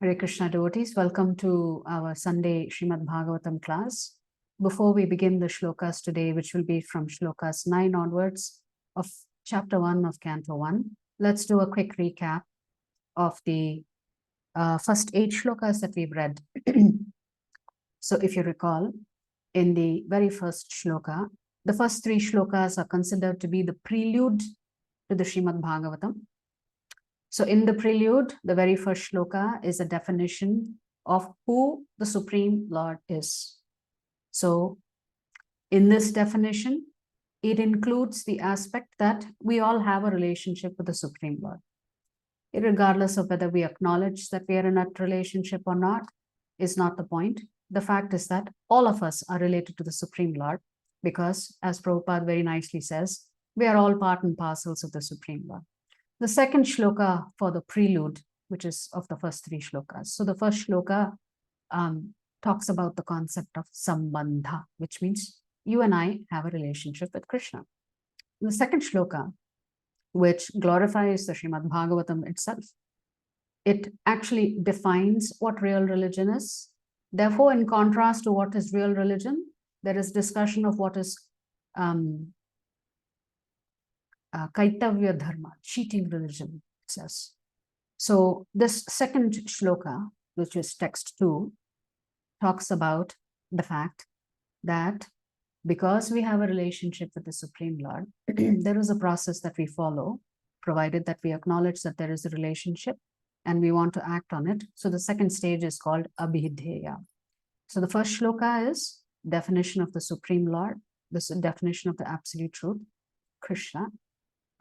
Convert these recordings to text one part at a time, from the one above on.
Hare Krishna devotees, welcome to our Sunday Srimad Bhagavatam class. Before we begin the shlokas today, which will be from shlokas 9 onwards of chapter 1 of Canto 1, let's do a quick recap of the first 8 shlokas that we've read. So if you recall, in the very first shloka, the first 3 shlokas are considered to be the prelude to the Srimad Bhagavatam. So in the prelude, the very first shloka is a definition of who the Supreme Lord is. So in this definition, it includes the aspect that we all have a relationship with the Supreme Lord. Regardless of whether we acknowledge that we are in that relationship or not, is not the point. The fact is that all of us are related to the Supreme Lord because, as Prabhupada very nicely says, we are all part and parcels of the Supreme Lord. The second shloka for the prelude, which is of the first 3 shlokas. So the first shloka talks about the concept of sambandha, which means you and I have a relationship with Krishna. The second shloka, which glorifies the Srimad Bhagavatam itself, it actually defines what real religion is. Therefore, in contrast to what is real religion, there is discussion of what is Kaitavya dharma, cheating religion, it says. So this second shloka, which is text 2, talks about the fact that because we have a relationship with the Supreme Lord, there is a process that we follow, provided that we acknowledge that there is a relationship and we want to act on it. So the second stage is called abhidheya. So the first shloka is definition of the Supreme Lord, this definition of the absolute truth, Krishna,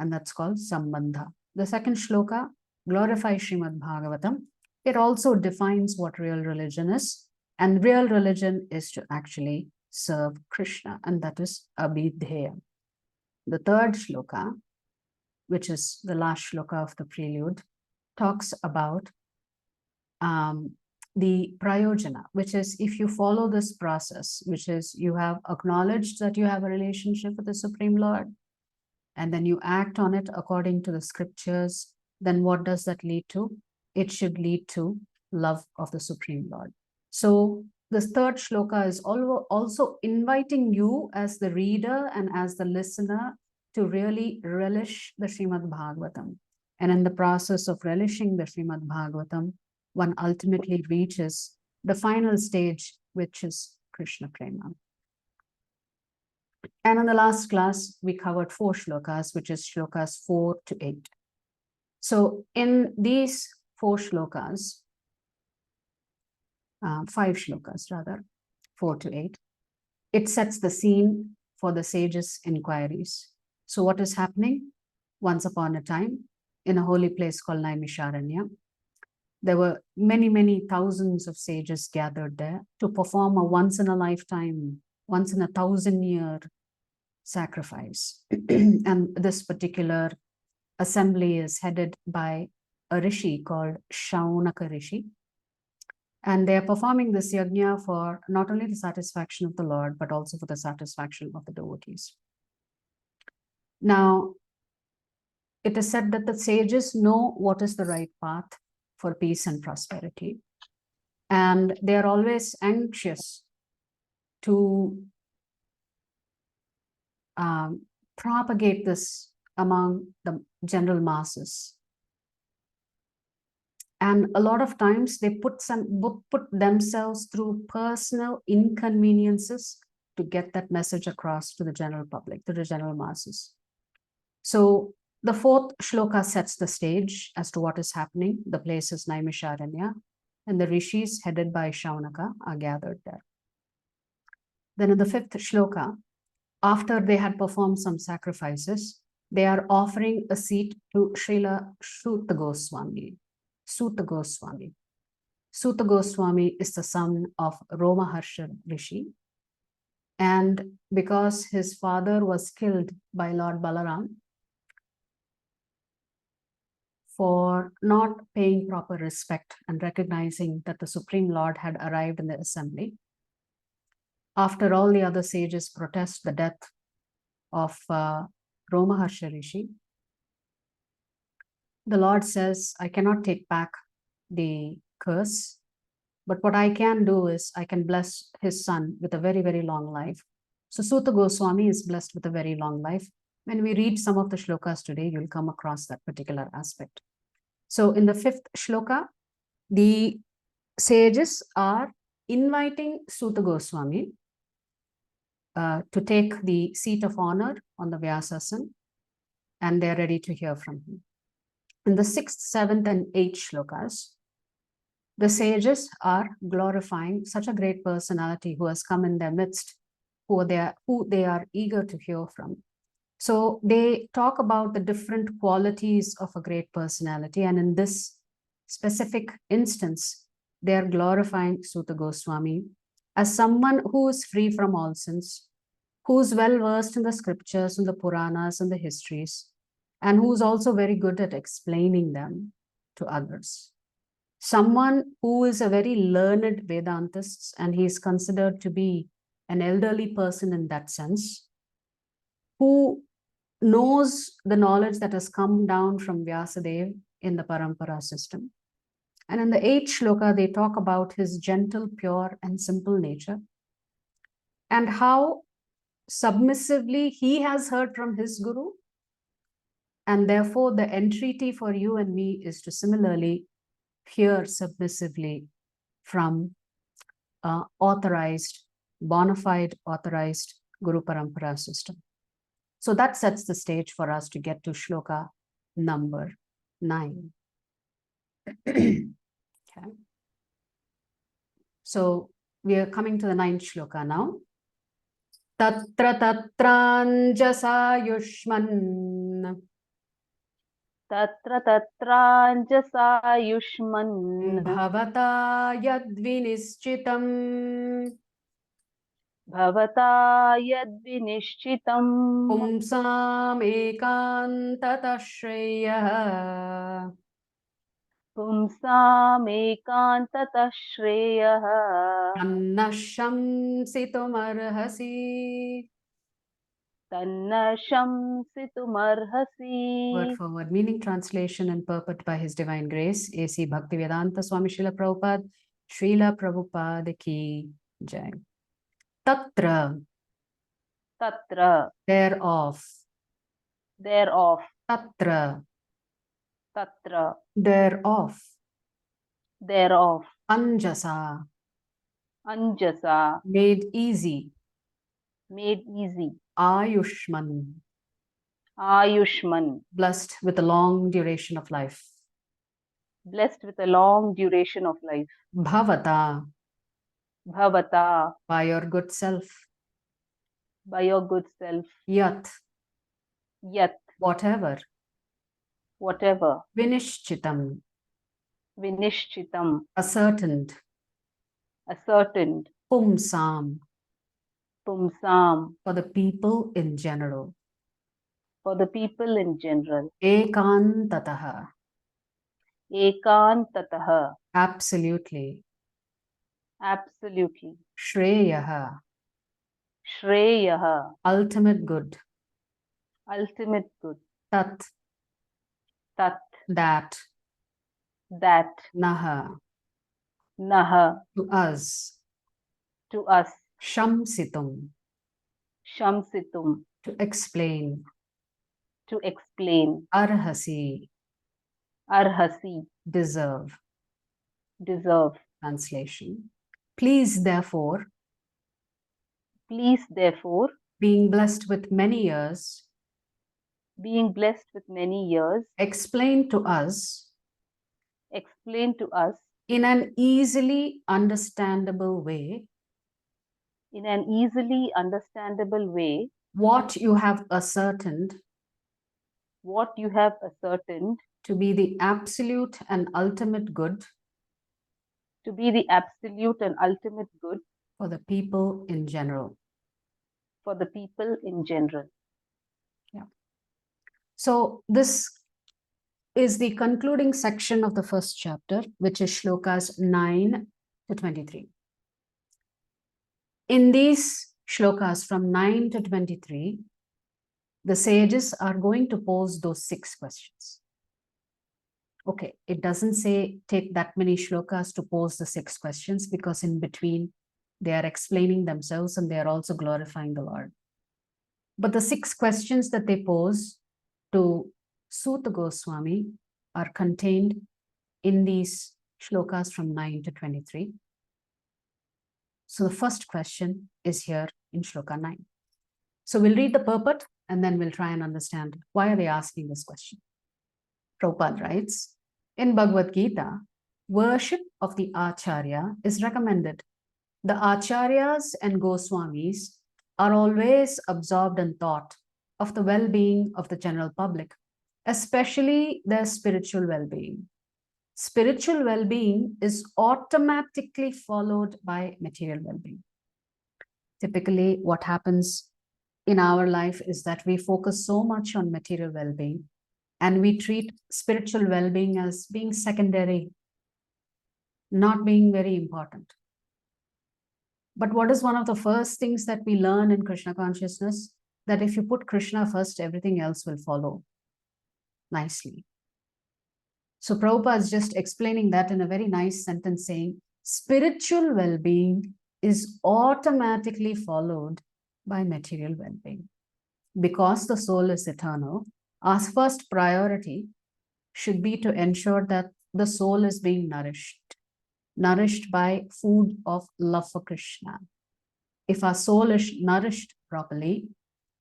and that's called sambandha. The second shloka glorifies Srimad Bhagavatam. It also defines what real religion is, and real religion is to actually serve Krishna, and that is abhidheya. The third shloka, which is the last shloka of the prelude, talks about the prayojana, which is if you follow this process, which is you have acknowledged that you have a relationship with the Supreme Lord, and then you act on it according to the scriptures, then what does that lead to? It should lead to love of the Supreme Lord. So this third shloka is also inviting you as the reader and as the listener to really relish the Srimad Bhagavatam. And in the process of relishing the Srimad Bhagavatam, one ultimately reaches the final stage, which is Krishna Prema. And in the last class, we covered 4 shlokas, which is shlokas 4 to 8. So in these 4 shlokas, 5 shlokas rather, 4 to 8, it sets the scene for the sages' inquiries. So what is happening? Once upon a time, in a holy place called Naimisharanya, there were many, many thousands of sages gathered there to perform a once-in-a-lifetime, once-in-a-thousand-year sacrifice. And this particular assembly is headed by a rishi called Shaunaka Rishi. And they are performing this yajna for not only the satisfaction of the Lord, but also for the satisfaction of the devotees. Now, it is said that the sages know what is the right path for peace and prosperity. And they are always anxious to propagate this among the general masses. And a lot of times they put themselves through personal inconveniences to get that message across to the general public, to the general masses. So the 4th shloka sets the stage as to what is happening. The place is Naimisharanya, and the rishis headed by Shaunaka are gathered there. Then in the 5th shloka, after they had performed some sacrifices, they are offering a seat to Srila Suta Goswami. Suta Goswami. Suta Goswami is the son of Romaharsha Rishi. And because his father was killed by Lord Balaram for not paying proper respect and recognizing that the Supreme Lord had arrived in the assembly, after all the other sages protest the death of Romaharsha Rishi, the Lord says, I cannot take back the curse. But what I can do is I can bless his son with a very, very long life. So Suta Goswami is blessed with a very long life. When we read some of the shlokas today, you'll come across that particular aspect. So in the 5th shloka, the sages are inviting Suta Goswami to take the seat of honor on the Vyasasana, and they're ready to hear from him. In the 6th, 7th, and 8th shlokas, the sages are glorifying such a great personality who has come in their midst, who they are eager to hear from. So they talk about the different qualities of a great personality, and in this specific instance, they are glorifying Suta Goswami as someone who is free from all sins, who is well versed in the scriptures and the Puranas and the histories, and who is also very good at explaining them to others. Someone who is a very learned Vedantist, and he is considered to be an elderly person in that sense, who knows the knowledge that has come down from Vyasadeva in the Parampara system. And in the 8th shloka, they talk about his gentle, pure, and simple nature, and how submissively he has heard from his guru. And therefore, the entreaty for you and me is to similarly hear submissively from authorized, bona fide authorized Guru Parampara system. So that sets the stage for us to get to shloka number 9. Okay. So we are coming to the 9th shloka now. Tatra tatranjasa yushman. Tatra tatranjasa yushman. Bhavata yadvinishchitam. Bhavata yadvinishchitam. Pumsam ekantata shreyah. Pumsam ekantata shreyah. Tanna shamsitumarhasi. Tanna shamsitumarhasi. Word for word meaning, translation and purport by His Divine Grace, A.C. Bhaktivedanta Swami Srila Prabhupada, Srila Prabhupada ki jai. Tatra, Tatra, thereof. thereof. Tatra, Tatra, thereof. thereof. Anjasa, Anjasa, made easy. made easy. Ayushman, Ayushman, blessed with a long duration of life. blessed with a long duration of life. Bhavata, Bhavata, by your good self. by your good self. Yat, Yat, whatever. whatever. Vinishchitam, Vinishchitam, ascertained. ascertained. Pumsam, Pumsam, for the people in general. for the people in general. Ekantataha, Ekantataha, absolutely. absolutely. Shreyaha, Shreyaha, ultimate good. ultimate good. Tat, Tat, that. that. Naha, Naha, to us. to us. Shamsitum, Shamsitum, to explain. to explain. Arhasi, Arhasi, deserve. deserve. Translation. Please, therefore, Please, therefore, being blessed with many years, being blessed with many years, explain to us explain to us in an easily understandable way in an easily understandable way what you have ascertained what you have ascertained to be the absolute and ultimate good to be the absolute and ultimate good for the people in general. for the people in general. Yeah. So this is the concluding section of the first chapter, which is shlokas 9 to 23. In these shlokas from 9 to 23, the sages are going to pose those 6 questions. Okay, it doesn't say take that many shlokas to pose the 6 questions, because in between they are explaining themselves and they are also glorifying the Lord. But the 6 questions that they pose to Suta Goswami are contained in these shlokas from 9 to 23. So the first question is here in shloka 9. So we'll read the purport and then we'll try and understand why are they asking this question. Prabhupada writes, in Bhagavad Gita, worship of the Acharya is recommended. The Acharyas and Goswamis are always absorbed in thought of the well-being of the general public, especially their spiritual well-being. Spiritual well-being is automatically followed by material well-being. Typically, what happens in our life is that we focus so much on material well-being and we treat spiritual well-being as being secondary, not being very important. But what is one of the first things that we learn in Krishna consciousness? That if you put Krishna first, everything else will follow nicely. So Prabhupada is just explaining that in a very nice sentence, saying spiritual well-being is automatically followed by material well-being. Because the soul is eternal, our first priority should be to ensure that the soul is being nourished by food of love for Krishna. If our soul is nourished properly,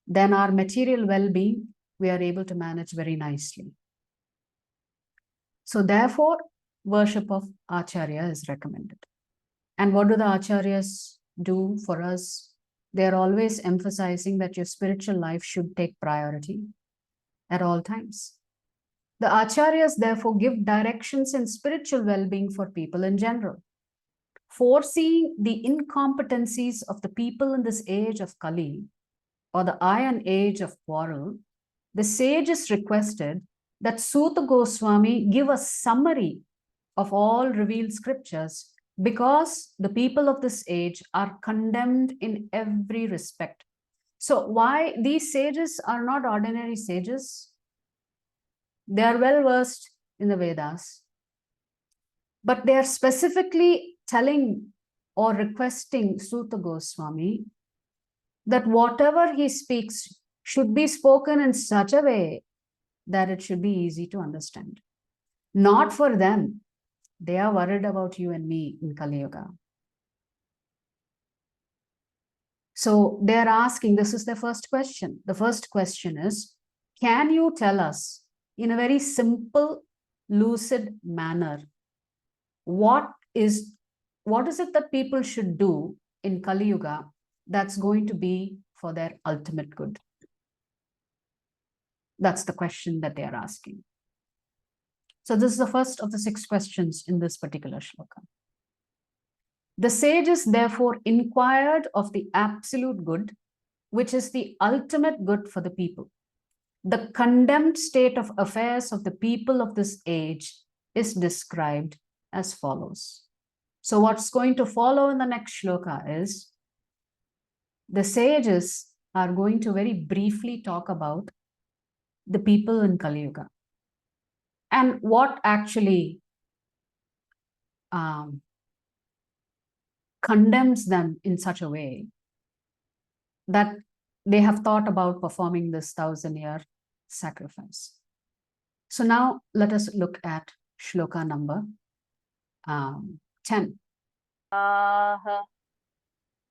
then our material well-being, we are able to manage very nicely. So therefore, worship of Acharya is recommended. And what do the Acharyas do for us? They are always emphasizing that your spiritual life should take priority at all times. The Acharyas therefore give directions in spiritual well-being for people in general. Foreseeing the incompetencies of the people in this age of Kali, or the iron age of quarrel, the sages requested that Suta Goswami give a summary of all revealed scriptures, because the people of this age are condemned in every respect. So why these sages are not ordinary sages? They are well versed in the Vedas, but they are specifically telling or requesting Suta Goswami that whatever he speaks should be spoken in such a way that it should be easy to understand. Not for them. They are worried about you and me in Kali Yuga. So they are asking, this is their first question. The first question is, can you tell us in a very simple, lucid manner, what is it that people should do in Kali Yuga that's going to be for their ultimate good? That's the question that they are asking. So this is the first of the 6 questions in this particular shloka. The sages therefore inquired of the absolute good, which is the ultimate good for the people. The condemned state of affairs of the people of this age is described as follows. So what's going to follow in the next shloka is the sages are going to very briefly talk about the people in Kali Yuga and what actually condemns them in such a way that they have thought about performing this 1,000-year sacrifice. So now let us look at shloka number 10.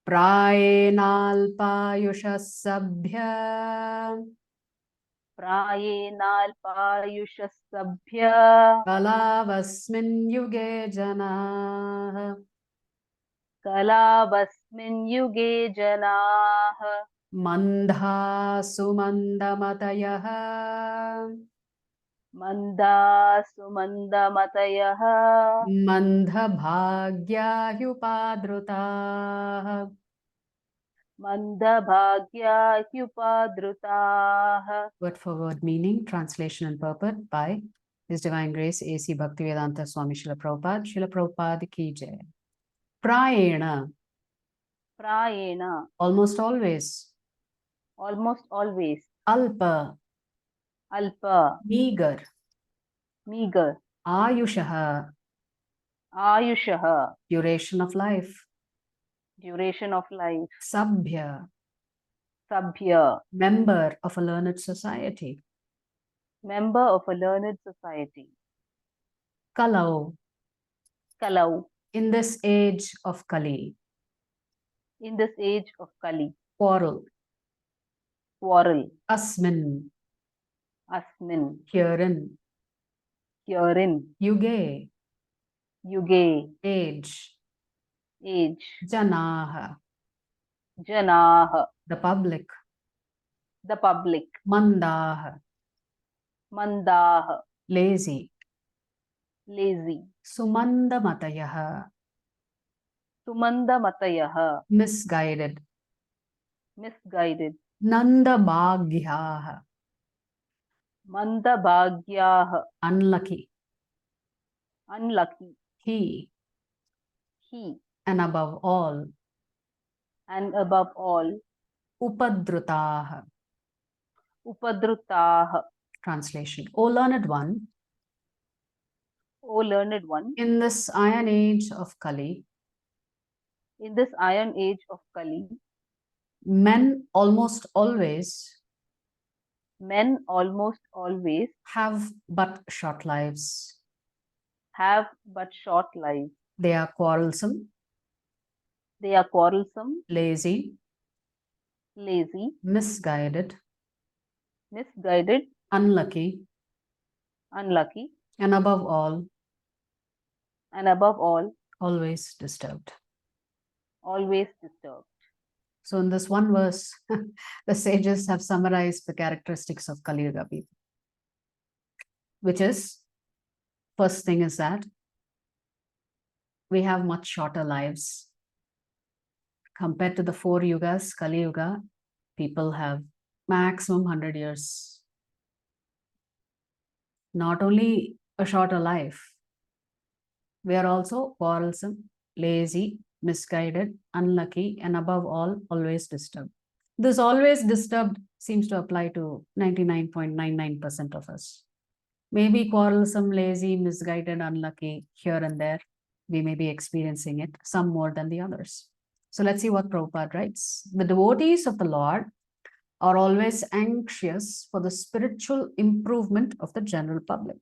Prayenalpayusha sabhya kalavasmin yuge janah mandha sumandamatayah mandha bhagya hyupadrutah. Word for word meaning, translation and purport by His Divine Grace A.C. Bhaktivedanta Swami Srila Prabhupada. Srila Prabhupada ki jai. Prayena. Almost always. Alpa. Meager. Ayushaha, Ayushaha, duration of life. duration of life. Sabhya, Sabhya, member of a learned society. member of a learned society. Kalau, Kalau, in this age of Kali. in this age of Kali. Quarrel. Quarrel. Asmin, Asmin, herein. herein. Yuge, Yuge, age. age. Janaha, Janaha, the public. the public. Mandaha, Mandaha, lazy. lazy. Sumandamatayaha, Sumandamatayaha, misguided. misguided. Nandabhagyaha, Mandabhagyaha, unlucky. unlucky. He, He, and above all. and above all. Upadrutaha. Upadrutaha, Translation. O learned one, O learned one, in this iron age of Kali, in this iron age of Kali, men almost always men almost always have but short lives. have but short lives. They are quarrelsome, They are quarrelsome, lazy, lazy, misguided, misguided, unlucky, unlucky, and above all, always disturbed. Always disturbed. So in this one verse, the sages have summarized the characteristics of Kali Yuga people, which is, first thing is that we have much shorter lives. Compared to the 4 yugas, Kali Yuga, people have maximum 100 years. Not only a shorter life, we are also quarrelsome, lazy, misguided, unlucky, and above all, always disturbed. This always disturbed seems to apply to 99.99% of us. Maybe quarrelsome, lazy, misguided, unlucky, here and there, we may be experiencing it, some more than the others. So let's see what Prabhupada writes. The devotees of the Lord are always anxious for the spiritual improvement of the general public.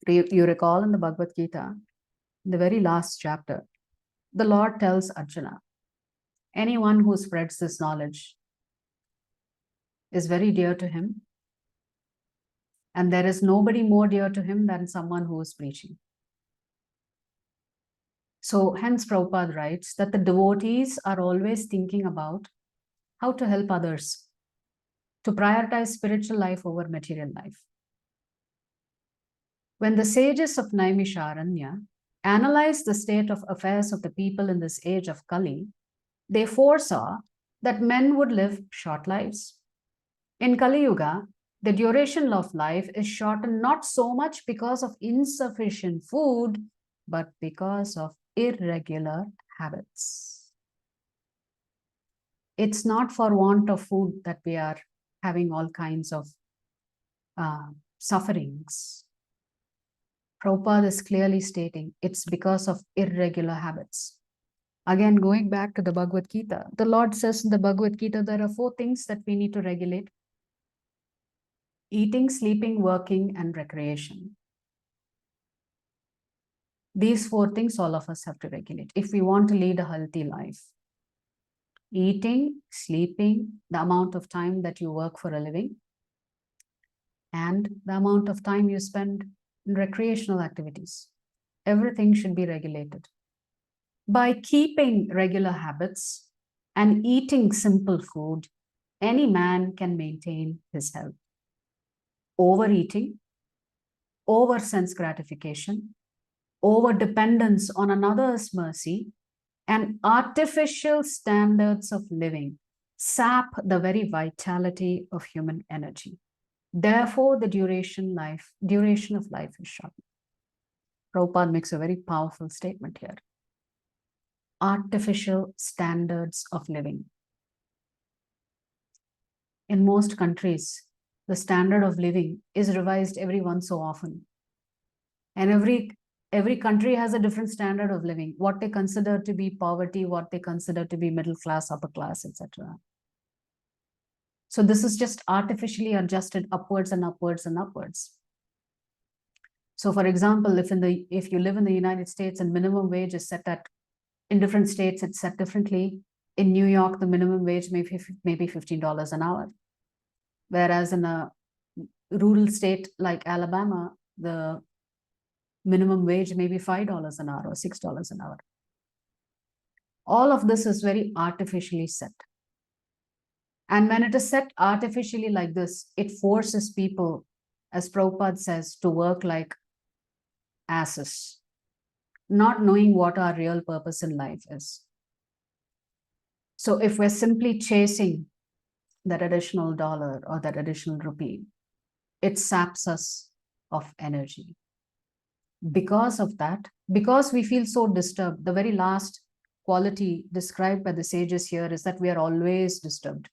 You recall in the Bhagavad Gita, the very last chapter, the Lord tells Arjuna, anyone who spreads this knowledge is very dear to him, and there is nobody more dear to him than someone who is preaching. So hence Prabhupada writes that the devotees are always thinking about how to help others, to prioritize spiritual life over material life. When the sages of Naimisharanya analyzed the state of affairs of the people in this age of Kali, they foresaw that men would live short lives. In Kali Yuga, the duration of life is shortened not so much because of insufficient food, but because of irregular habits. It's not for want of food that we are having all kinds of sufferings. Prabhupada is clearly stating it's because of irregular habits. Again, going back to the Bhagavad Gita, the Lord says in the Bhagavad Gita, there are 4 things that we need to regulate: eating, sleeping, working, and recreation. These 4 things all of us have to regulate if we want to lead a healthy life. Eating, sleeping, the amount of time that you work for a living, and the amount of time you spend in recreational activities. Everything should be regulated. By keeping regular habits and eating simple food, any man can maintain his health. Overeating, over sense gratification, over dependence on another's mercy, and artificial standards of living sap the very vitality of human energy. Therefore, the duration of life is short. Prabhupada makes a very powerful statement here. Artificial standards of living. In most countries, the standard of living is revised every once so often. And every country has a different standard of living, what they consider to be poverty, what they consider to be middle class, upper class, etc. So this is just artificially adjusted upwards and upwards and upwards. So for example, if you live in the United States and minimum wage is set at, in different states, it's set differently. In New York, the minimum wage may be $15 an hour. Whereas in a rural state like Alabama, the minimum wage may be $5 an hour or $6 an hour. All of this is very artificially set. And when it is set artificially like this, it forces people, as Prabhupada says, to work like asses, not knowing what our real purpose in life is. So if we're simply chasing that additional dollar or that additional rupee, it saps us of energy. Because of that, because we feel so disturbed, the very last quality described by the sages here is that we are always disturbed.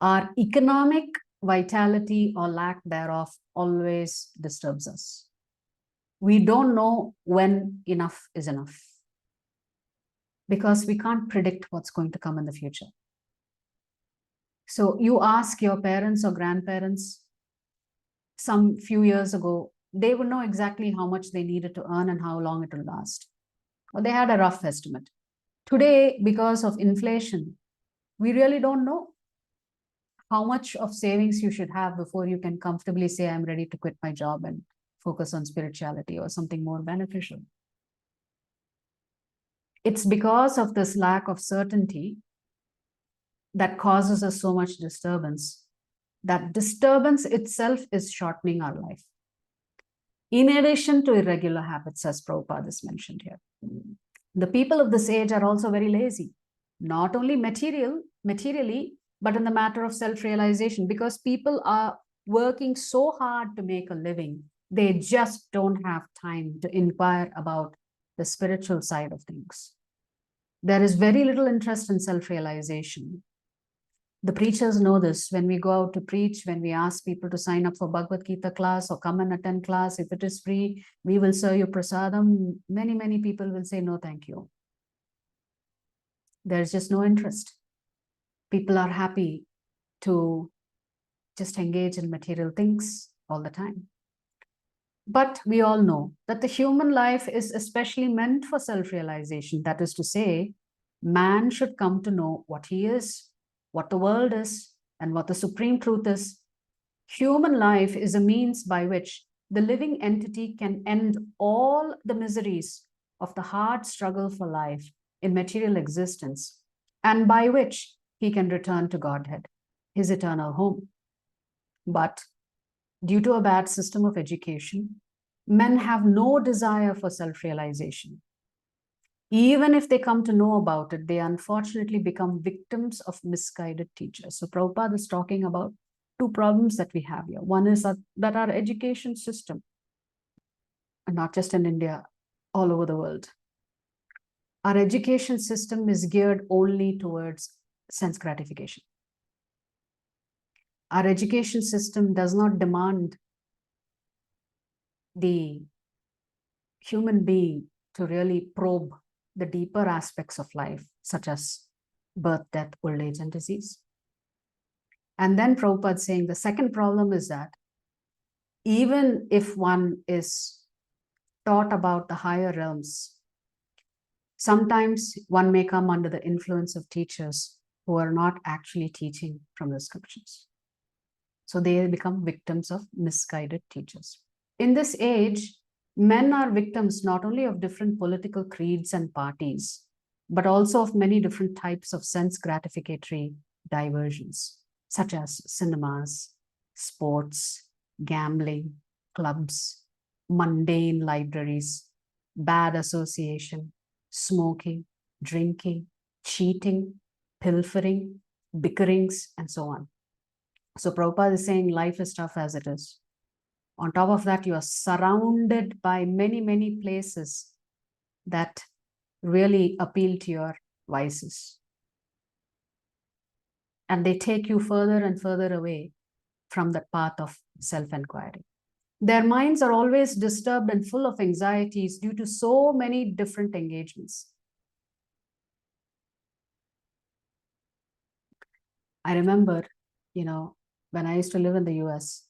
Our economic vitality or lack thereof always disturbs us. We don't know when enough is enough, because we can't predict what's going to come in the future. So you ask your parents or grandparents some few years ago, they would know exactly how much they needed to earn and how long it will last. Or they had a rough estimate. Today, because of inflation, we really don't know how much of savings you should have before you can comfortably say, I'm ready to quit my job and focus on spirituality or something more beneficial. It's because of this lack of certainty that causes us so much disturbance. That disturbance itself is shortening our life. In addition to irregular habits, as Prabhupada is mentioned here. The people of this age are also very lazy, not only materially, but in the matter of self-realization, because people are working so hard to make a living, they just don't have time to inquire about the spiritual side of things. There is very little interest in self-realization. The preachers know this. When we go out to preach, when we ask people to sign up for Bhagavad Gita class or come and attend class, if it is free, we will serve you prasadam. Many people will say, no, thank you. There's just no interest. People are happy to just engage in material things all the time. But we all know that the human life is especially meant for self-realization. That is to say, man should come to know what he is, what the world is, and what the supreme truth is. Human life is a means by which the living entity can end all the miseries of the hard struggle for life in material existence, and by which he can return to Godhead, his eternal home. But due to a bad system of education, men have no desire for self-realization. Even if they come to know about it, they unfortunately become victims of misguided teachers. So Prabhupada is talking about two problems that we have here. One is that our education system, and not just in India, all over the world, our education system is geared only towards sense gratification. Our education system does not demand the human being to really probe the deeper aspects of life, such as birth, death, old age, and disease. And then Prabhupada saying the second problem is that even if one is taught about the higher realms, sometimes one may come under the influence of teachers who are not actually teaching from the scriptures. So they become victims of misguided teachers. In this age, men are victims not only of different political creeds and parties, but also of many different types of sense gratificatory diversions, such as cinemas, sports, gambling, clubs, mundane libraries, bad association, smoking, drinking, cheating, pilfering, bickerings, and so on. So Prabhupada is saying life is tough as it is. On top of that, you are surrounded by many places that really appeal to your vices. And they take you further and further away from the path of self-inquiry. Their minds are always disturbed and full of anxieties due to so many different engagements. I remember, when I used to live in the US,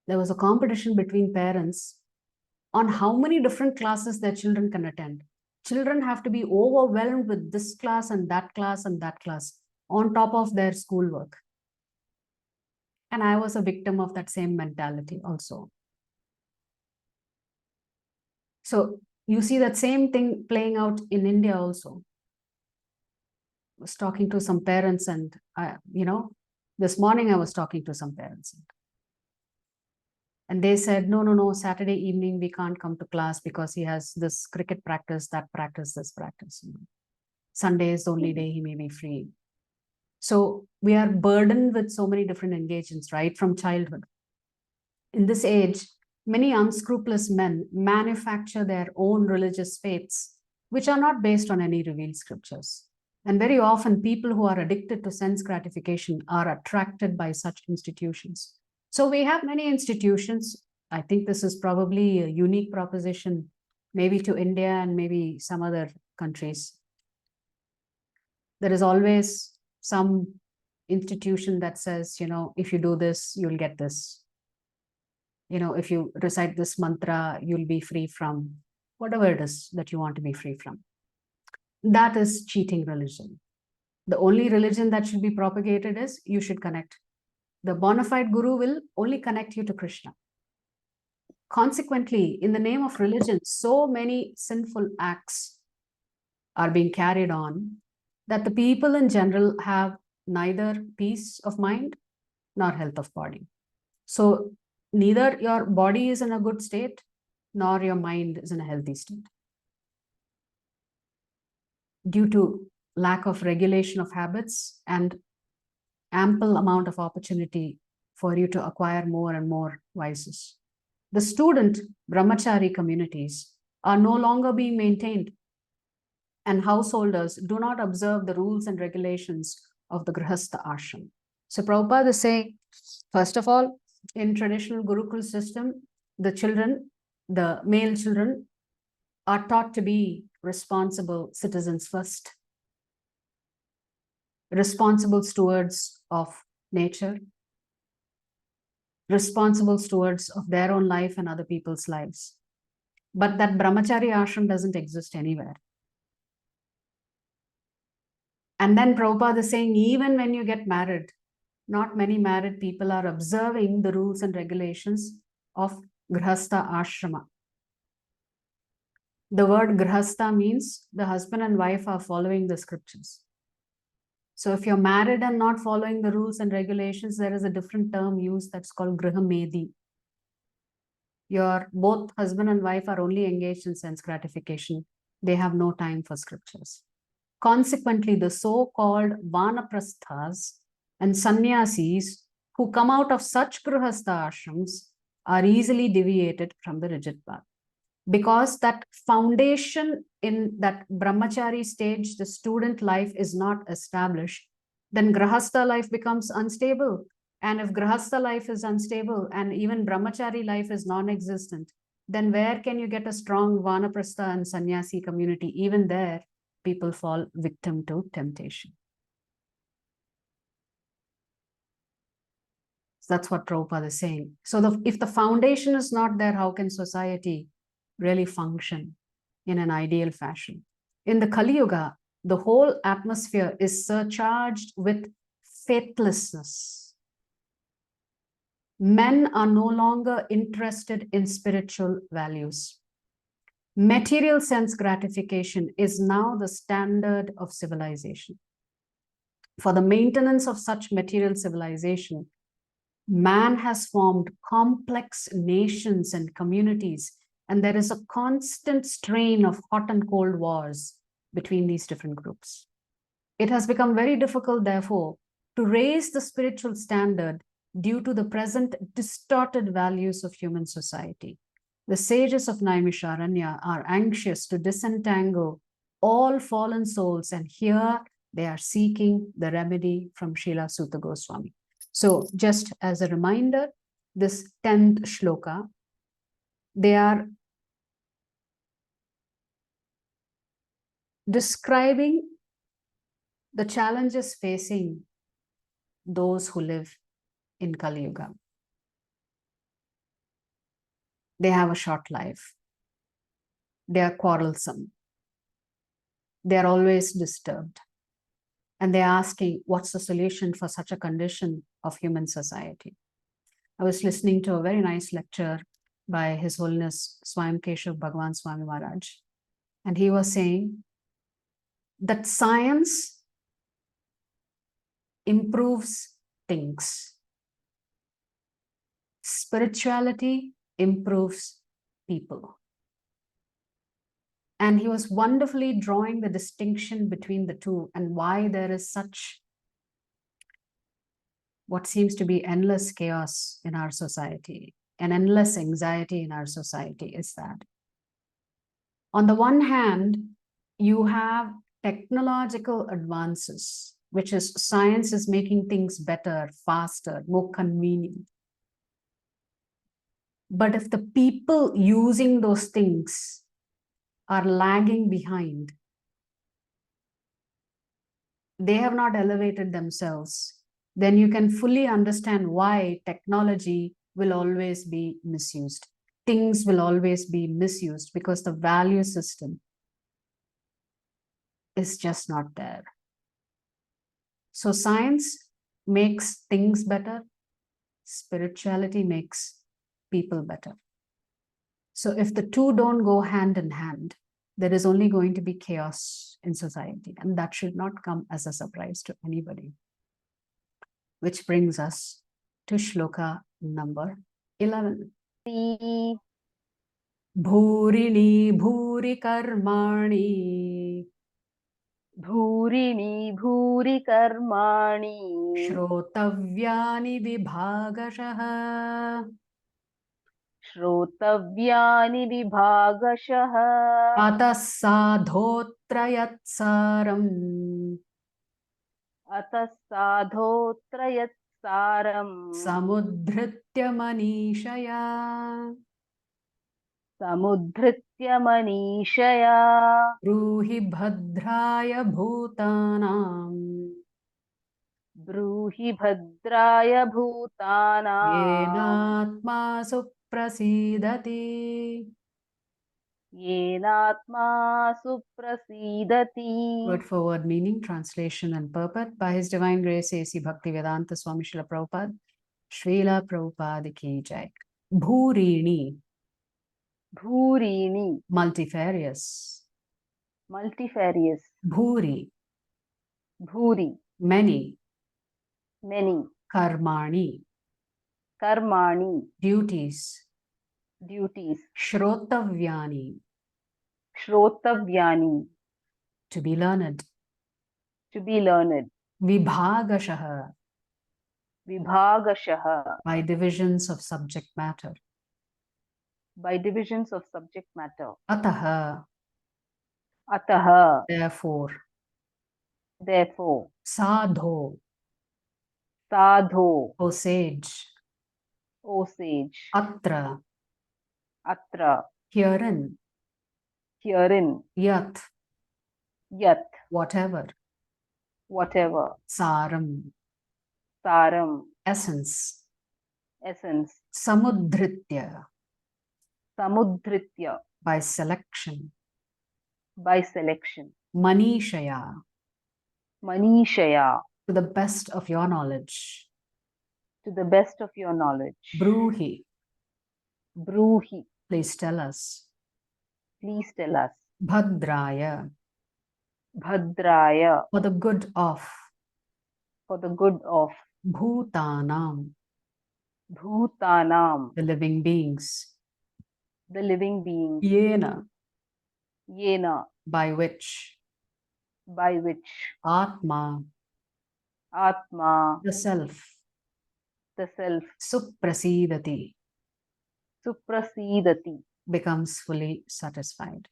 there was a competition between parents on how many different classes their children can attend. Children have to be overwhelmed with this class and that class and that class on top of their schoolwork. And I was a victim of that same mentality also. So you see that same thing playing out in India also. I was talking to some parents and, this morning I was talking to some parents. And they said, no, Saturday evening we can't come to class because he has this cricket practice, that practice, this practice. Sunday is the only day he may be free. So we are burdened with so many different engagements, right, from childhood. In this age, many unscrupulous men manufacture their own religious faiths, which are not based on any revealed scriptures. And very often, people who are addicted to sense gratification are attracted by such institutions. So we have many institutions. I think this is probably a unique proposition, maybe to India and maybe some other countries. There is always some institution that says, if you do this, you'll get this. If you recite this mantra, you'll be free from whatever it is that you want to be free from. That is cheating religion. The only religion that should be propagated is you should connect. The bona fide guru will only connect you to Krishna. Consequently, in the name of religion, so many sinful acts are being carried on that the people in general have neither peace of mind nor health of body. So neither your body is in a good state, nor your mind is in a healthy state. Due to lack of regulation of habits and ample amount of opportunity for you to acquire more and more vices. The student brahmachari communities are no longer being maintained, and householders do not observe the rules and regulations of the grihastha ashram. So Prabhupada is saying, first of all, in traditional Gurukul system, the male children are taught to be responsible citizens first, responsible stewards of nature, responsible stewards of their own life and other people's lives. But that brahmachari ashram doesn't exist anywhere. And then Prabhupada is saying, even when you get married, not many married people are observing the rules and regulations of grihastha ashrama. The word grihastha means the husband and wife are following the scriptures. So if you're married and not following the rules and regulations, there is a different term used that's called grihamedi. Your both husband and wife are only engaged in sense gratification. They have no time for scriptures. Consequently, the so-called vanaprasthas and sannyasis who come out of such grihastha ashrams are easily deviated from the rigid path. Because that foundation in that brahmachari stage, the student life is not established, then grihastha life becomes unstable. And if grihastha life is unstable and even brahmachari life is non-existent, then where can you get a strong vanaprastha and sannyasi community? Even there, people fall victim to temptation. So that's what Prabhupada is saying. So if the foundation is not there, how can society really function in an ideal fashion? In the Kali Yuga, the whole atmosphere is surcharged with faithlessness. Men are no longer interested in spiritual values. Material sense gratification is now the standard of civilization. For the maintenance of such material civilization, man has formed complex nations and communities, and there is a constant strain of hot and cold wars between these different groups. It has become very difficult, therefore, to raise the spiritual standard due to the present distorted values of human society. The sages of Naimisharanya are anxious to disentangle all fallen souls, and here they are seeking the remedy from Srila Sutta Goswami. So just as a reminder, this 10th shloka, they are describing the challenges facing those who live in Kali Yuga. They have a short life. They are quarrelsome. They are always disturbed. And they're asking, what's the solution for such a condition of human society? I was listening to a very nice lecture by His Holiness Swami Keshav Bhagavan Swami Maharaj. And he was saying that science improves things. Spirituality improves people. And he was wonderfully drawing the distinction between the two and why there is such what seems to be endless chaos in our society and endless anxiety in our society is that on the one hand, you have technological advances, which is science is making things better, faster, more convenient. But if the people using those things are lagging behind, they have not elevated themselves, then you can fully understand why technology will always be misused. Things will always be misused because the value system is just not there. So science makes things better. Spirituality makes people better. So if the two don't go hand in hand, there is only going to be chaos in society. And that should not come as a surprise to anybody. Which brings us to shloka number 11. Bhurini bhuri karmani. Bhurini bhuri karmani. Shrotavyani vibhagashaha. Shrotavyani vibhagashaha. Atah sadhotrayatsaram. Atah sadhotrayatsaram. Samudhritya manishaya. Samudhritya manishaya. Bruhi bhadraya bhutanam. Bruhi bhadraya bhutanam. Yenatma suprasidati. Yenatma suprasidati. Word for word meaning, translation and purport by His Divine Grace A.C. Bhaktivedanta Swami Srila Prabhupada, Srila Prabhupada ki jai. Bhurini, Bhurini, multifarious. multifarious. Bhuri, Bhuri, many. many. Karmani, Karmani, duties. duties. Shrotavyani, Shrotavyani, to be learned. to be learned. Vibhagashaha, Vibhagashaha, by divisions of subject matter. by divisions of subject matter. Ataha, Ataha, therefore. therefore. Sadho, Sadho, O sage. O sage. Atra, Atra, herein. herein. Yat, Yat, whatever. whatever. Saram, Saram, essence. essence. Samudhritya, Samudhritya, by selection. by selection. Manishaya, Manishaya, to the best of your knowledge. to the best of your knowledge. Bruhi, Bruhi, please tell us. please tell us. Bhadraya, Bhadraya, for the good of. for the good of. Bhutanam, Bhutanam, the living beings. the living beings. Yena, Yena, by which. by which. Atma, Atma, the self. the self. Suprasidati, Suprasidati, becomes fully satisfied.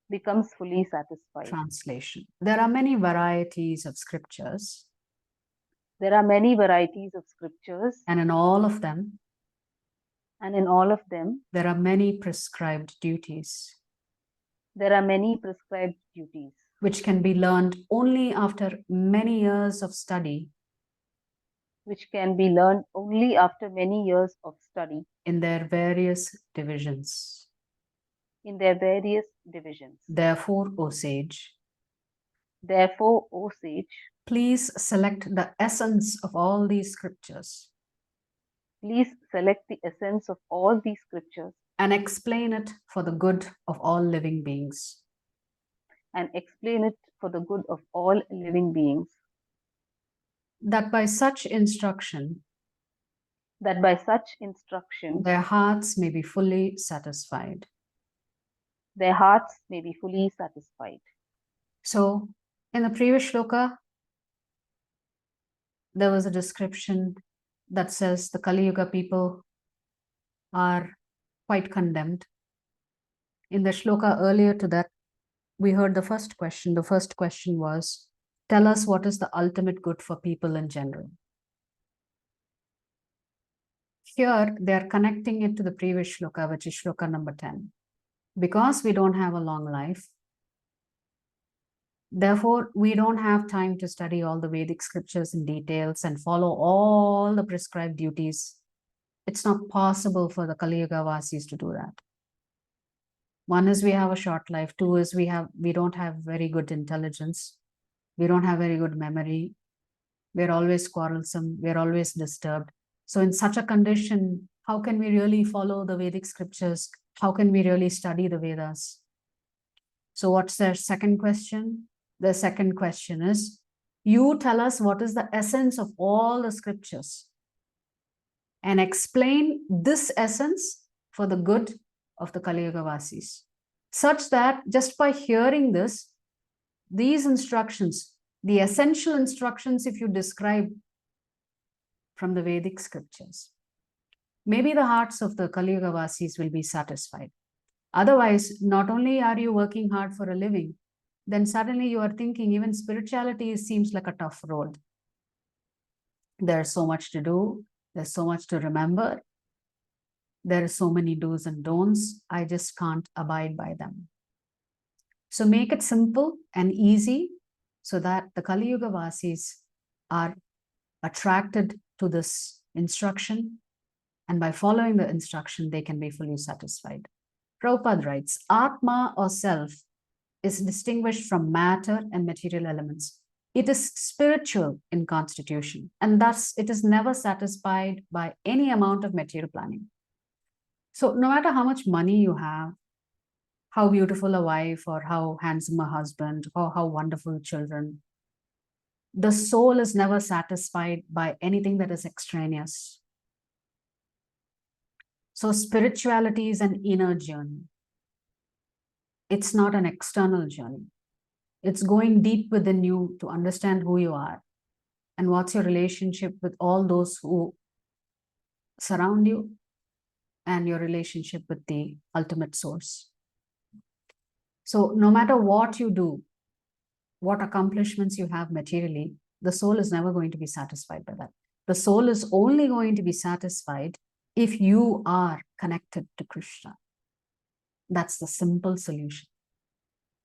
becomes fully satisfied. Translation. There are many varieties of scriptures, There are many varieties of scriptures, and in all of them, and in all of them, there are many prescribed duties, there are many prescribed duties, which can be learned only after many years of study which can be learned only after many years of study in their various divisions. in their various divisions. Therefore, O sage, Therefore, O sage, please select the essence of all these scriptures please select the essence of all these scriptures and explain it for the good of all living beings. and explain it for the good of all living beings, That by such instruction, that by such instruction, their hearts may be fully satisfied. their hearts may be fully satisfied. So, in the previous shloka, there was a description that says the Kali Yuga people are quite condemned. In the shloka earlier to that, we heard the first question. The first question was, tell us what is the ultimate good for people in general. Here, they are connecting it to the previous shloka, which is shloka number 10. Because we don't have a long life, therefore, we don't have time to study all the Vedic scriptures in details and follow all the prescribed duties. It's not possible for the Kali Yuga Vasis to do that. One is we have a short life. Two is we don't have very good intelligence. We don't have very good memory. We're always quarrelsome. We're always disturbed. So in such a condition, how can we really follow the Vedic scriptures? How can we really study the Vedas? So what's their second question? The second question is, you tell us what is the essence of all the scriptures and explain this essence for the good of the Kali Yuga Vasis, such that just by hearing this, these instructions, the essential instructions, if you describe from the Vedic scriptures, maybe the hearts of the Kali Yuga Vasis will be satisfied. Otherwise, not only are you working hard for a living, then suddenly you are thinking even spirituality seems like a tough road. There's so much to do. There's so much to remember. There are so many do's and don'ts. I just can't abide by them. So make it simple and easy so that the Kali Yuga Vasis are attracted to this instruction. And by following the instruction, they can be fully satisfied. Prabhupada writes, Atma or self is distinguished from matter and material elements. It is spiritual in constitution, and thus it is never satisfied by any amount of material planning. So no matter how much money you have, how beautiful a wife or how handsome a husband or how wonderful children, the soul is never satisfied by anything that is extraneous. So spirituality is an inner journey. It's not an external journey. It's going deep within you to understand who you are and what's your relationship with all those who surround you and your relationship with the ultimate source. So no matter what you do, what accomplishments you have materially, the soul is never going to be satisfied by that. The soul is only going to be satisfied if you are connected to Krishna. That's the simple solution.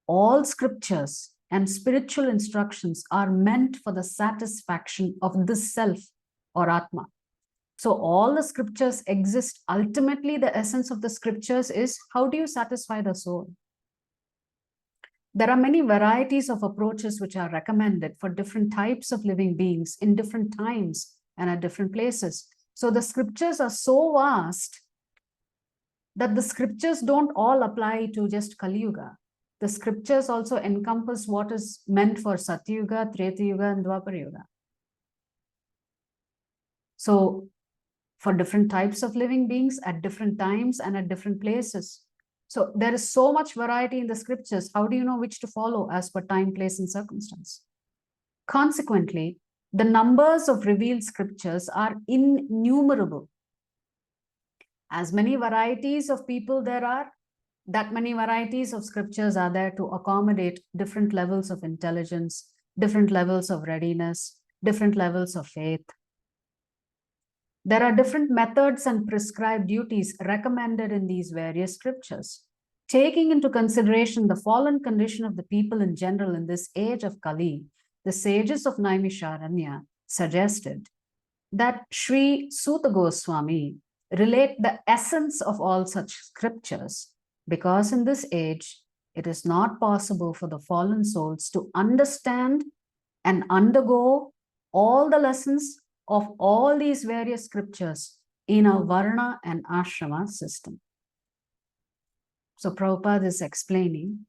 All scriptures and spiritual instructions are meant for the satisfaction of this self or Atma. So all the scriptures exist. Ultimately, the essence of the scriptures is how do you satisfy the soul? There are many varieties of approaches which are recommended for different types of living beings in different times and at different places. So the scriptures are so vast that the scriptures don't all apply to just Kali Yuga. The scriptures also encompass what is meant for Satyuga, Treta Yuga, and Dwapara Yuga. So for different types of living beings at different times and at different places. So there is so much variety in the scriptures. How do you know which to follow as per time, place, and circumstance? Consequently, the numbers of revealed scriptures are innumerable. As many varieties of people there are, that many varieties of scriptures are there to accommodate different levels of intelligence, different levels of readiness, different levels of faith. There are different methods and prescribed duties recommended in these various scriptures. Taking into consideration the fallen condition of the people in general in this age of Kali, the sages of Naimisharanya suggested that Sri Suta Goswami relate the essence of all such scriptures, because in this age, it is not possible for the fallen souls to understand and undergo all the lessons of all these various scriptures in a Varna and Ashrama system. So Prabhupada is explaining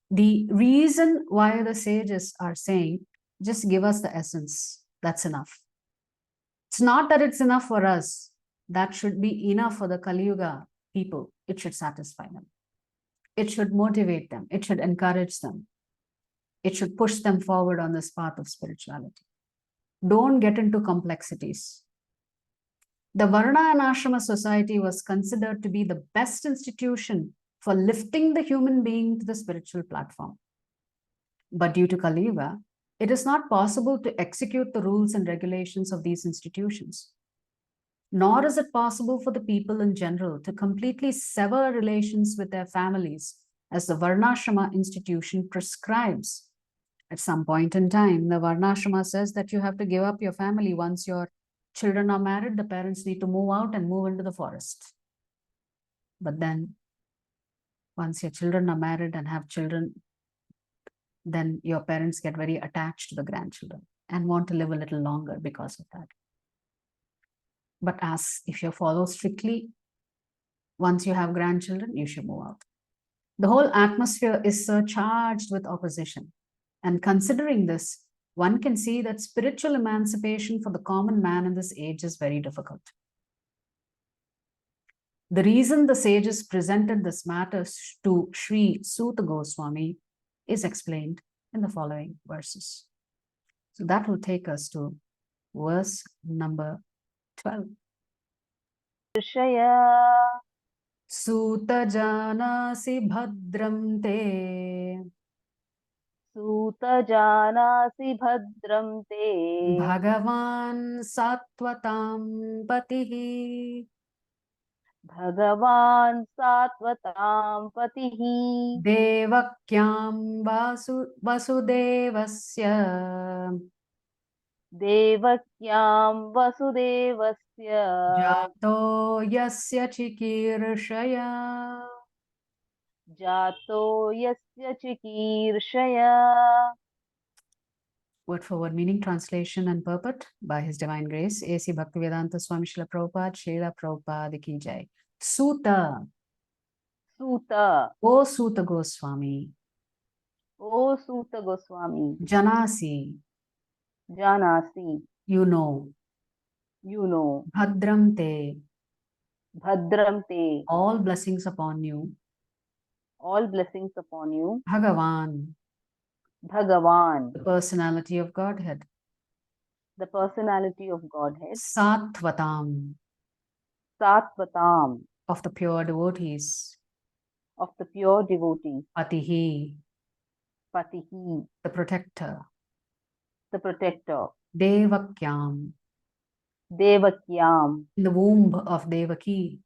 the reason why the sages are saying, just give us the essence, that's enough. It's not that it's enough for us. That should be enough for the Kali Yuga people. It should satisfy them. It should motivate them. It should encourage them. It should push them forward on this path of spirituality. Don't get into complexities. The Varna and Ashrama society was considered to be the best institution for lifting the human being to the spiritual platform. But due to Kali Yuga, it is not possible to execute the rules and regulations of these institutions. Nor is it possible for the people in general to completely sever relations with their families as the Varnashrama institution prescribes. At some point in time, the Varnashrama says that you have to give up your family once your children are married. The parents need to move out and move into the forest. But then, once your children are married and have children, then your parents get very attached to the grandchildren and want to live a little longer because of that. But as if you follow strictly, once you have grandchildren, you should move out. The whole atmosphere is surcharged with opposition. And considering this, one can see that spiritual emancipation for the common man in this age is very difficult. The reason the sages presented this matter to Sri Suta Goswami is explained in the following verses. So that will take us to verse number 12. Suta janasi bhadram te. Suta janasi bhadram te. Bhagavan satvatam patihi. Bhagavan satvatam patihi. Devakyam vasudevasya. Devakyam vasudevasya. Jato yasya chikirshaya. Jato yasya chikirshaya. Word for word meaning, translation and purport by His Divine Grace, A.C. Bhaktivedanta Swami Srila Prabhupada, Srila Prabhupada Ki Jai. Suta. Suta. O Suta Goswami. O Suta Goswami. Janasi. Janasi. You know. You know. Bhadram te. Bhadram te. All blessings upon you. All blessings upon you. Bhagavan. Bhagavan. The personality of Godhead. The personality of Godhead. Satvatam. Satvatam. Of the pure devotees. Of the pure devotees. Patihi. Patihi. The protector. The protector. Devakyam. Devakyam. In the womb of Devaki.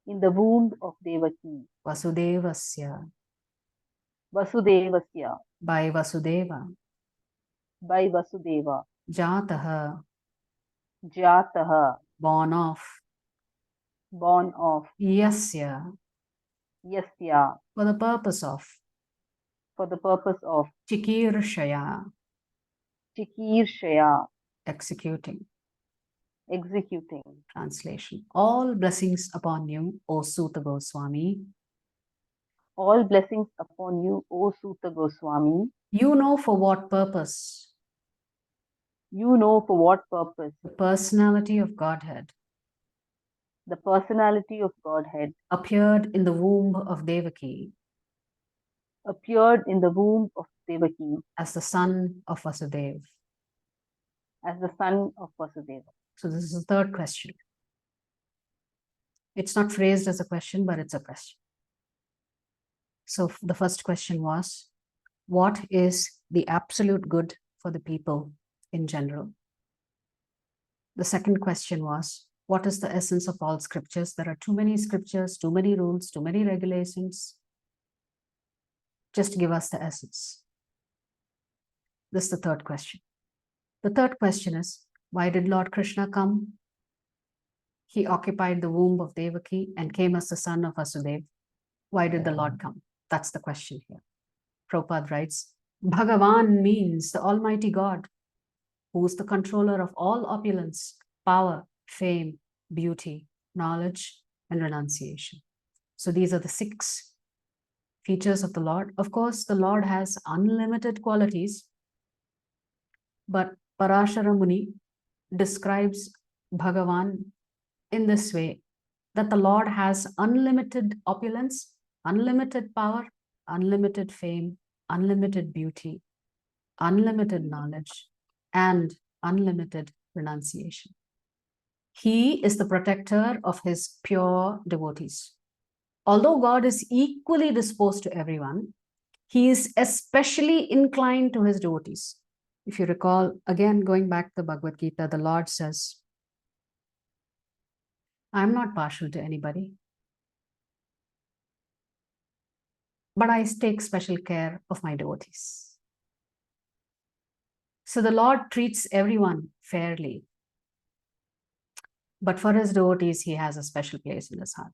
In the womb of Devaki. Vasudevasya. Vasudevasya. By Vasudeva. By Vasudeva. Jataha. Jataha. Born of. Born of. Yasya. Yasya. For the purpose of. For the purpose of. Chikirshaya. Chikirshaya. Executing. Executing. Translation. All blessings upon you, O Suta Goswami. All blessings upon you, O Suta Goswami. You know for what purpose. You know for what purpose. The personality of Godhead. The personality of Godhead. Appeared in the womb of Devaki. Appeared in the womb of Devaki. As the son of Vasudeva. As the son of Vasudeva. So this is the third question. It's not phrased as a question, but it's a question. So the first question was, what is the absolute good for the people in general? The second question was, what is the essence of all scriptures? There are too many scriptures, too many rules, too many regulations. Just give us the essence. This is the third question. The third question is, why did Lord Krishna come? He occupied the womb of Devaki and came as the son of Vasudeva. Why did the Lord come? That's the question here. Prabhupada writes, Bhagavan means the Almighty God, who is the controller of all opulence, power, fame, beauty, knowledge, and renunciation. So these are the 6 features of the Lord. Of course, the Lord has unlimited qualities, but Parashara Muni describes Bhagavan in this way, that the Lord has unlimited opulence, unlimited power, unlimited fame, unlimited beauty, unlimited knowledge, and unlimited renunciation. He is the protector of his pure devotees. Although God is equally disposed to everyone, he is especially inclined to his devotees. If you recall, again, going back to the Bhagavad Gita, the Lord says, I'm not partial to anybody, but I take special care of my devotees. So the Lord treats everyone fairly, but for his devotees, he has a special place in his heart.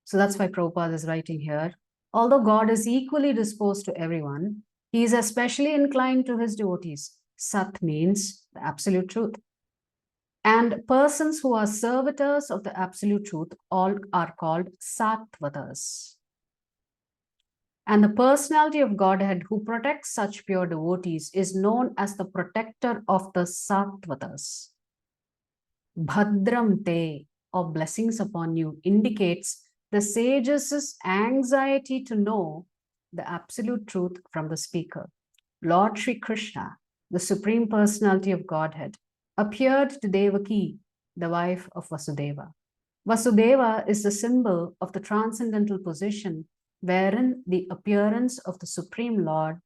So that's why Prabhupada is writing here, although God is equally disposed to everyone, he is especially inclined to his devotees. Sat means the absolute truth. And persons who are servitors of the absolute truth all are called sattvatas. And the personality of Godhead who protects such pure devotees is known as the protector of the sattvatas. Bhadram te, or blessings upon you, indicates the sages' anxiety to know the absolute truth from the speaker. Lord Sri Krishna, the Supreme Personality of Godhead, appeared to Devaki, the wife of Vasudeva. Vasudeva is the symbol of the transcendental position wherein the appearance of the Supreme Lord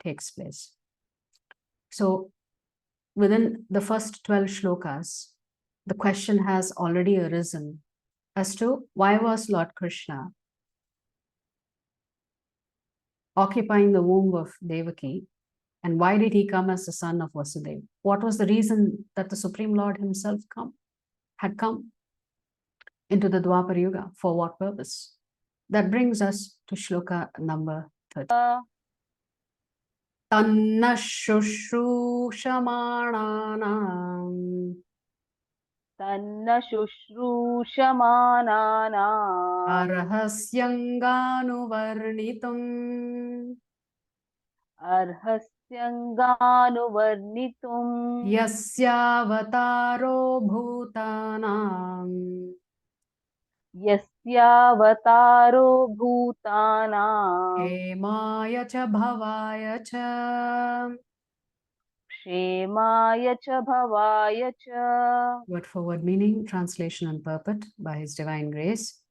takes place. So within the first 12 shlokas, the question has already arisen as to why was Lord Krishna occupying the womb of Devaki, and why did he come as the son of Vasudeva? What was the reason that the Supreme Lord himself had come into the Dwapar Yuga? For what purpose? That brings us to shloka number 30. Tanna shushrushyamananam Tanna shushrushyamananam arhasyanganuvarnitum arhasyanganuvarnitum yasyavataro bhutanam yasyavataro bhutanam hemaya cha bhavaya cha. Kshemaya cha bhavaya cha. Word for word meaning, translation and purport by His Divine Grace,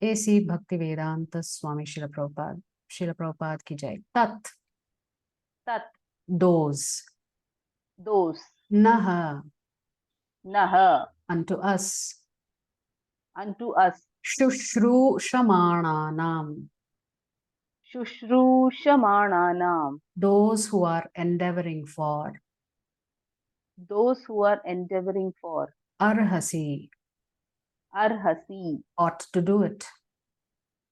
A.C. Bhaktivedanta Swami Srila Prabhupada. Srila Prabhupada ki jai. Tat, Tat, those. those. Naha, Naha, unto us. unto us. Shushru shamananam, Shushrushamananam, those who are endeavoring for. those who are endeavoring for. Arhasi, Arhasi, ought to do it.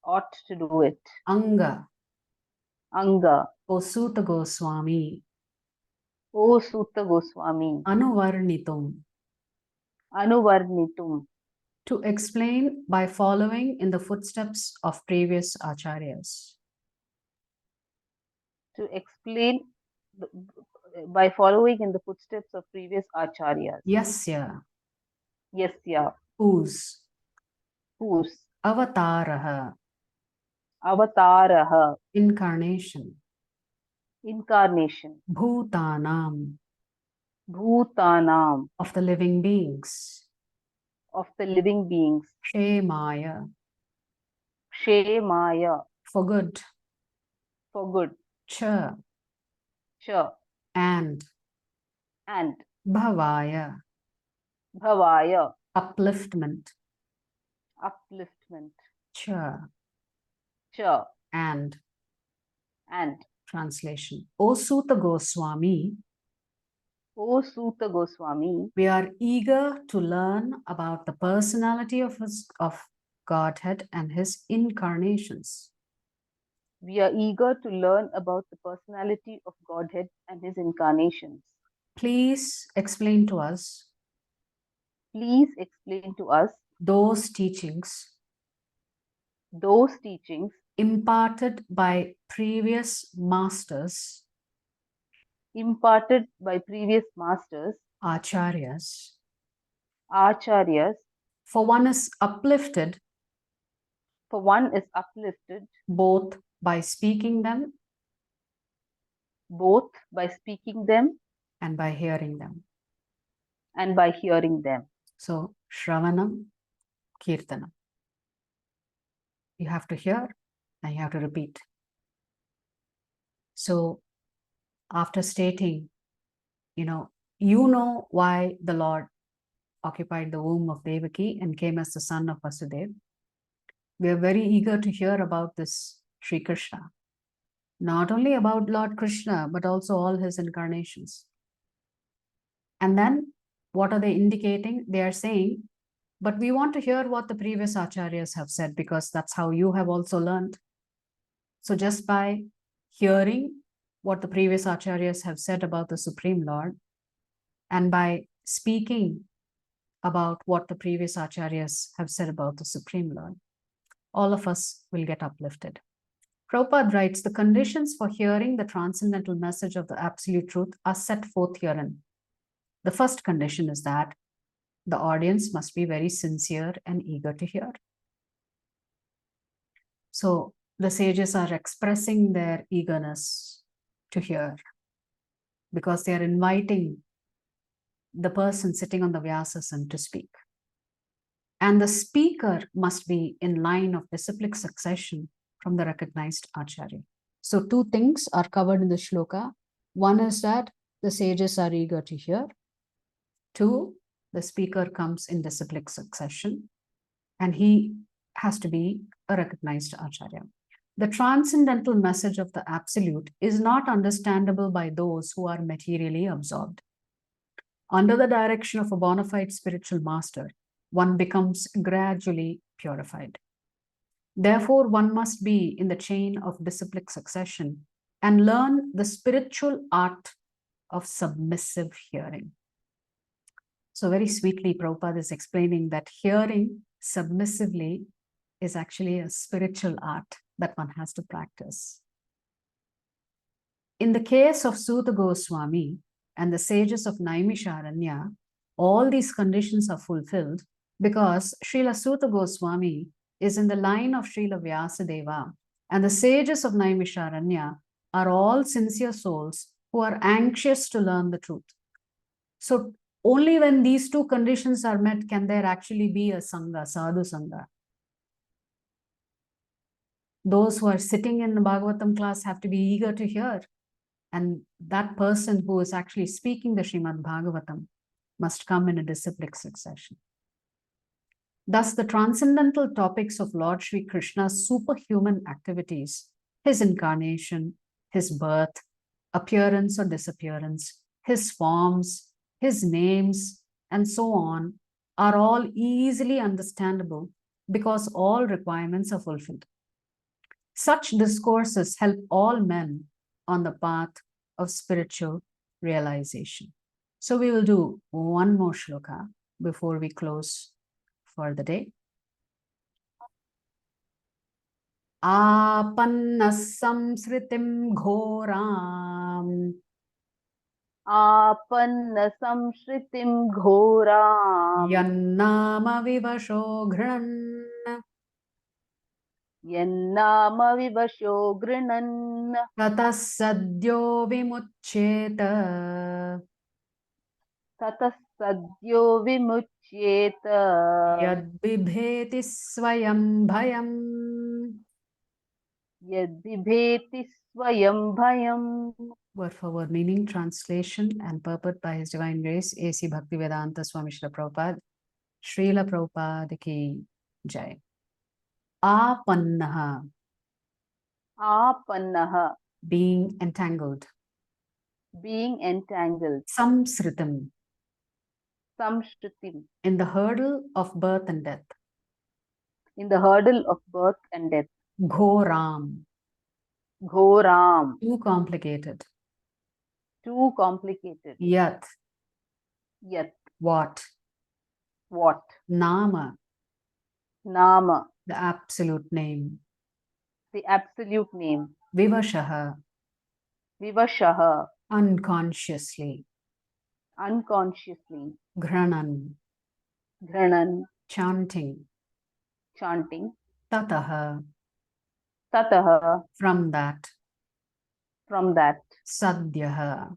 ought to do it. Anga, Anga, O Suta Goswami. O Sutta Goswami. Anuvarnitum, Anuvarnitum, to explain by following in the footsteps of previous acharyas. to explain by following in the footsteps of previous acharyas. Yasya, Yasya, whose. whose. Avataraha, Avataraha, incarnation. incarnation. Bhutanam, Bhutanam, of the living beings. of the living beings. Kshemaya, Kshemaya, for good. for good. Cha, Cha, and. and. bhavaya, bhavaya, upliftment, upliftment, cha, cha, and. and. Translation. O Suta Goswami, O Suta Goswami, we are eager to learn about the personality of Godhead and his incarnations. we are eager to learn about the personality of Godhead and his incarnations. Please explain to us Please explain to us those teachings imparted by previous masters, acharyas, for one is uplifted both by speaking them and by hearing them. So, Shravanam, Kirtanam. You have to hear and you have to repeat. So, after stating, you know why the Lord occupied the womb of Devaki and came as the son of Vasudeva. We are very eager to hear about this Sri Krishna. Not only about Lord Krishna, but also all his incarnations. And then, what are they indicating? They are saying, but we want to hear what the previous acharyas have said, because that's how you have also learned. So just by hearing what the previous acharyas have said about the Supreme Lord, and by speaking about what the previous acharyas have said about the Supreme Lord, all of us will get uplifted. Prabhupada writes, the conditions for hearing the transcendental message of the absolute truth are set forth herein. The first condition is that the audience must be very sincere and eager to hear. So the sages are expressing their eagerness to hear because they are inviting the person sitting on the Vyasasan to speak. And the speaker must be in line of disciplic succession from the recognized Acharya. So two things are covered in the shloka. One is that the sages are eager to hear. Two, the speaker comes in disciplic succession and he has to be a recognized Acharya. The transcendental message of the Absolute is not understandable by those who are materially absorbed. Under the direction of a bona fide spiritual master, one becomes gradually purified. Therefore, one must be in the chain of disciplic succession and learn the spiritual art of submissive hearing. So very sweetly, Prabhupada is explaining that hearing submissively is actually a spiritual art that one has to practice. In the case of Suta Goswami and the sages of Naimisharanya, all these conditions are fulfilled because Srila Suta Goswami is in the line of Srila Vyasadeva, and the sages of Naimisharanya are all sincere souls who are anxious to learn the truth. So only when these two conditions are met can there actually be a Sangha, Sadhu Sangha. Those who are sitting in the Bhagavatam class have to be eager to hear. And that person who is actually speaking the Srimad Bhagavatam must come in a disciplic succession. Thus, the transcendental topics of Lord Sri Krishna's superhuman activities, his incarnation, his birth, appearance or disappearance, his forms, his names, and so on, are all easily understandable because all requirements are fulfilled. Such discourses help all men on the path of spiritual realization. So we will do one more shloka before we close for the day. Apanna samsritim ghoram Apanna samshritim ghoram yannama vivasho ghran yannama vivasho grinan tatas sadyo vimuccheta tatas sadyo vimuchyeta yad bibheti swayam bhayam. Yad vibheti swayam bhayam. Word for word meaning, translation and purport by His Divine Grace, A.C. Bhaktivedanta Swami Srila Prabhupada. Srila Prabhupada ki jai. Apannaha, Apannaha, being entangled. being entangled. Samsritam, Samshrutim, in the hurdle of birth and death. in the hurdle of birth and death. Ghoram, Ghoram, too complicated. too complicated. Yat, Yat, what? what? Nama, Nama, the absolute name. the absolute name. Vivashaha, Vivashaha, unconsciously. unconsciously. Ghranan, Ghranan, chanting. chanting. Tataha, Tataha, from that. from that. Sadhyaha,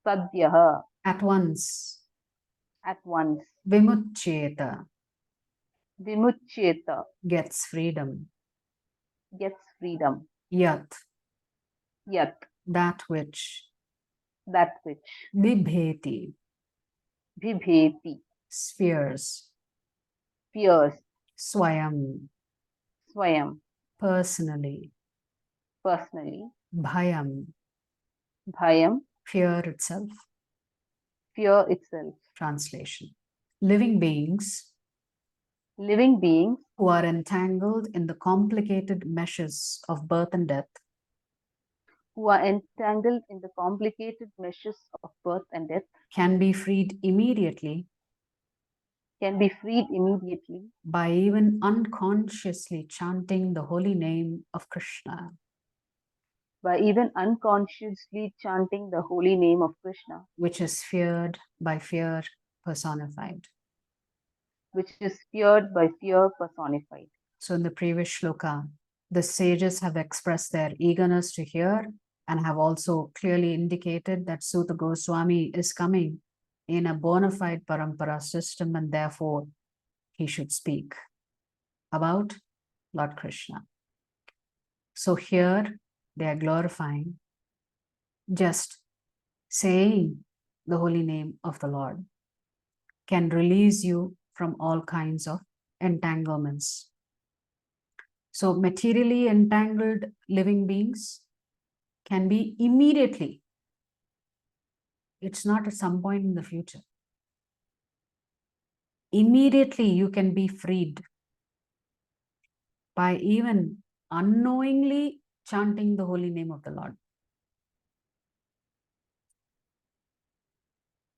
Sadhyaha, at once. at once. Vimuccheta, Vimuchyeta, gets freedom. gets freedom. Yat, Yat, that which. that which. Bibheti, Vibheti, spheres. fears. Swayam, Swayam, personally. personally. Bhayam, Bhayam, fear itself. fear itself. Translation. Living beings Living beings who are entangled in the complicated meshes of birth and death who are entangled in the complicated meshes of birth and death can be freed immediately can be freed immediately by even unconsciously chanting the holy name of Krishna. by even unconsciously chanting the holy name of Krishna, which is feared by fear personified. which is feared by fear personified. So in the previous shloka, the sages have expressed their eagerness to hear and have also clearly indicated that Suta Goswami is coming in a bona fide parampara system, and therefore he should speak about Lord Krishna. So here they are glorifying just saying the holy name of the Lord can release you from all kinds of entanglements. So materially entangled living beings can be immediately. It's not at some point in the future. Immediately you can be freed by even unknowingly chanting the holy name of the Lord.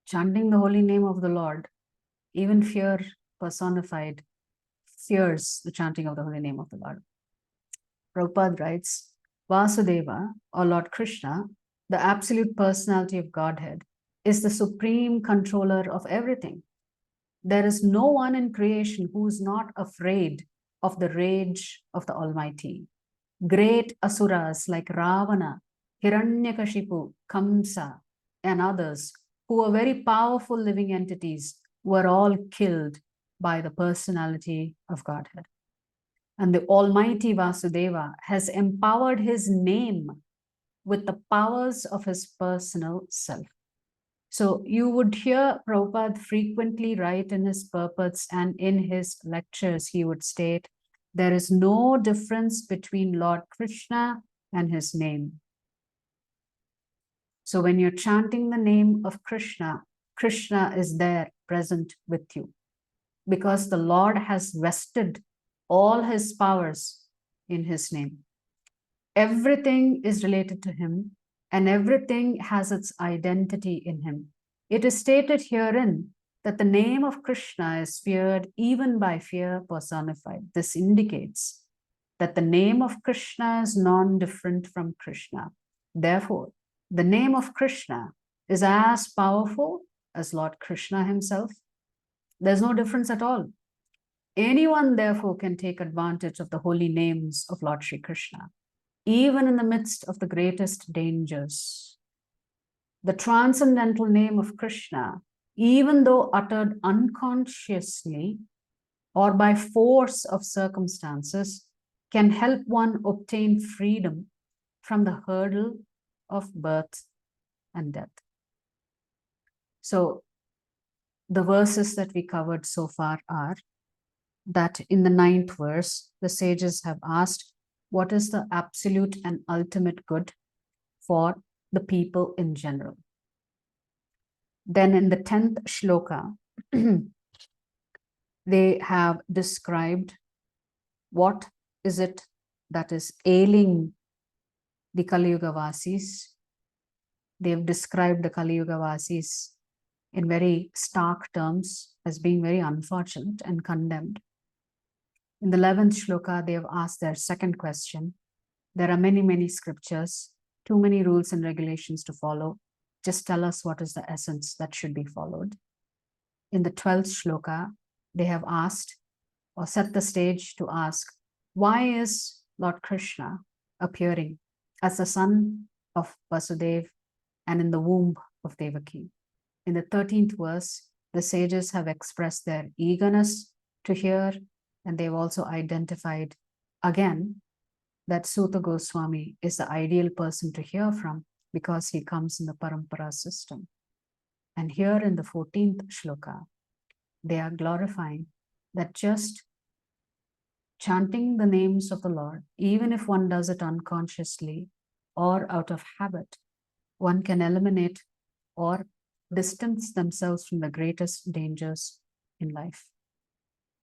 Chanting the holy name of the Lord, even fear personified, fears the chanting of the holy name of the Lord. Prabhupada writes, Vasudeva, or Lord Krishna, the absolute personality of Godhead, is the supreme controller of everything. There is no one in creation who is not afraid of the rage of the Almighty. Great asuras like Ravana, Hiranyakashipu, Kamsa, and others, who are very powerful living entities, were all killed by the personality of Godhead. And the Almighty Vasudeva has empowered his name with the powers of his personal self. So you would hear Prabhupada frequently write in his purports and in his lectures, he would state, there is no difference between Lord Krishna and his name. So when you're chanting the name of Krishna, Krishna is there present with you because the Lord has vested all his powers in his name. Everything is related to him and everything has its identity in him. It is stated herein that the name of Krishna is feared even by fear personified. This indicates that the name of Krishna is non-different from Krishna. Therefore, the name of Krishna is as powerful as Lord Krishna himself. There's no difference at all. Anyone, therefore, can take advantage of the holy names of Lord Shri Krishna, even in the midst of the greatest dangers. The transcendental name of Krishna, even though uttered unconsciously or by force of circumstances, can help one obtain freedom from the hurdle of birth and death. So the verses that we covered so far are that in the 9th verse, the sages have asked, what is the absolute and ultimate good for the people in general? Then in the 10th shloka, they have described what is it that is ailing the Kali Yuga Vasis. They have described the Kali Yuga Vasis in very stark terms as being very unfortunate and condemned. In the 11th shloka, they have asked their second question. There are many, many scriptures, too many rules and regulations to follow. Just tell us what is the essence that should be followed. In the 12th shloka, they have asked or set the stage to ask, why is Lord Krishna appearing as the son of Vasudev and in the womb of Devaki? In the 13th verse, the sages have expressed their eagerness to hear, and they've also identified again that Suta Goswami is the ideal person to hear from because he comes in the Parampara system. And here in the 14th shloka, they are glorifying that just chanting the names of the Lord, even if one does it unconsciously or out of habit, one can eliminate or distance themselves from the greatest dangers in life.